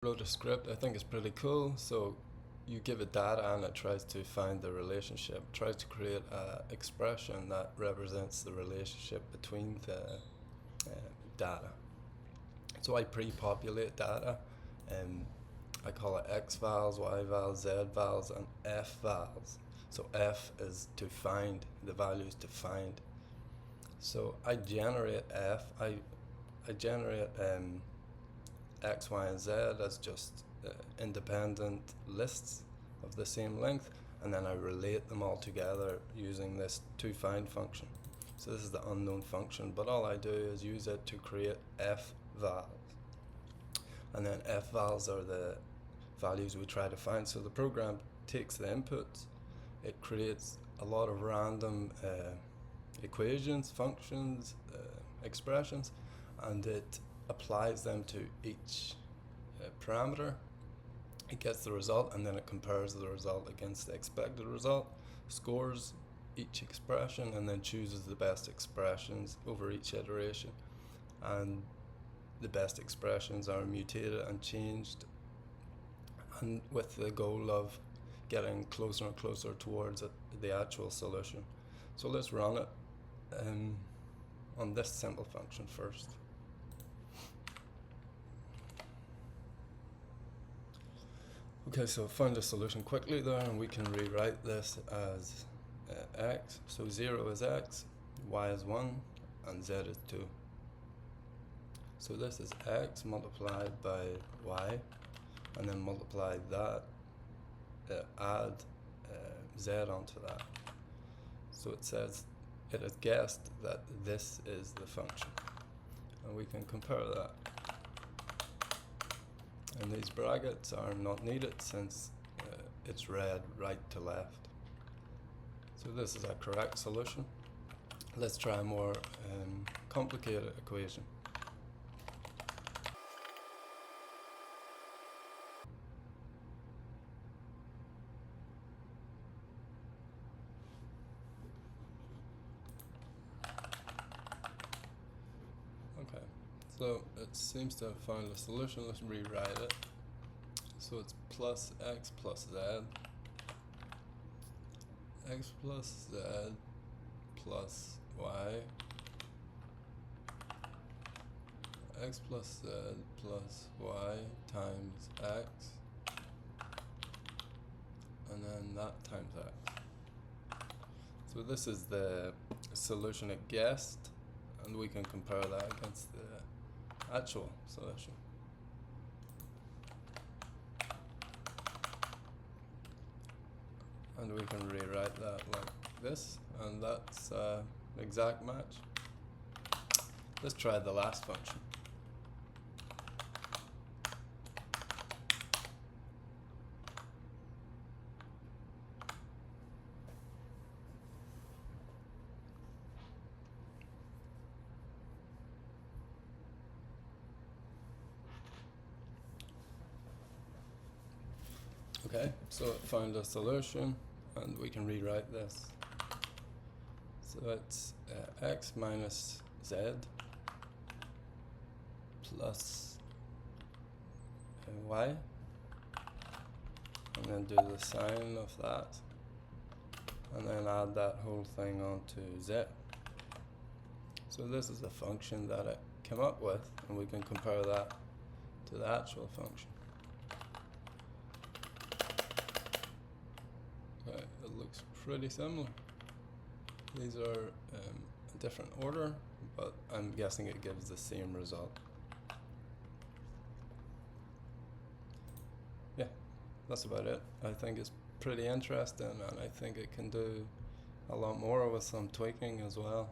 Wrote a script. I think it's pretty cool. So you give it data and it tries to find the relationship, tries to create an expression that represents the relationship between the data. So I pre-populate data, and I call it X vals, Y vals, Z vals, and F vals. So F is to find, the values to find. So I generate F, I generate X, Y, and Z as just independent lists of the same length, and then I relate them all together using this toFind function. So this is the unknown function, but all I do is use it to create F vals. And then F vals are the values we try to find. So the program takes the inputs, it creates a lot of random equations, functions, expressions, and it applies them to each parameter. It gets the result, and then it compares the result against the expected result, scores each expression, and then chooses the best expressions over each iteration. And the best expressions are mutated and changed, and with the goal of getting closer and closer towards the actual solution. So let's run it on this simple function first. Okay, so find the solution quickly there, and we can rewrite this as x. So 0 is x, y is 1, and z is 2. So this is x multiplied by y, and then multiply that, add z onto that. So it says it has guessed that this is the function, and we can compare that. And these brackets are not needed since it's read right to left. So this is a correct solution. Let's try a more complicated equation. Okay, so it seems to have found a solution. Let's rewrite it. So it's plus x plus z, x plus z plus y, x plus z plus y times x, and then that times x. So this is the solution it guessed, and we can compare that against the actual solution. And we can rewrite that like this, and that's exact match. Let's try the last function. Okay, so it found a solution, and we can rewrite this. So it's x minus z plus y, and then do the sign of that, and then add that whole thing onto z. So this is the function that it came up with, and we can compare that to the actual function. Okay, it looks pretty similar. These are a different order, but I'm guessing it gives the same result. Yeah, that's about it. I think it's pretty interesting, and I think it can do a lot more with some tweaking as well.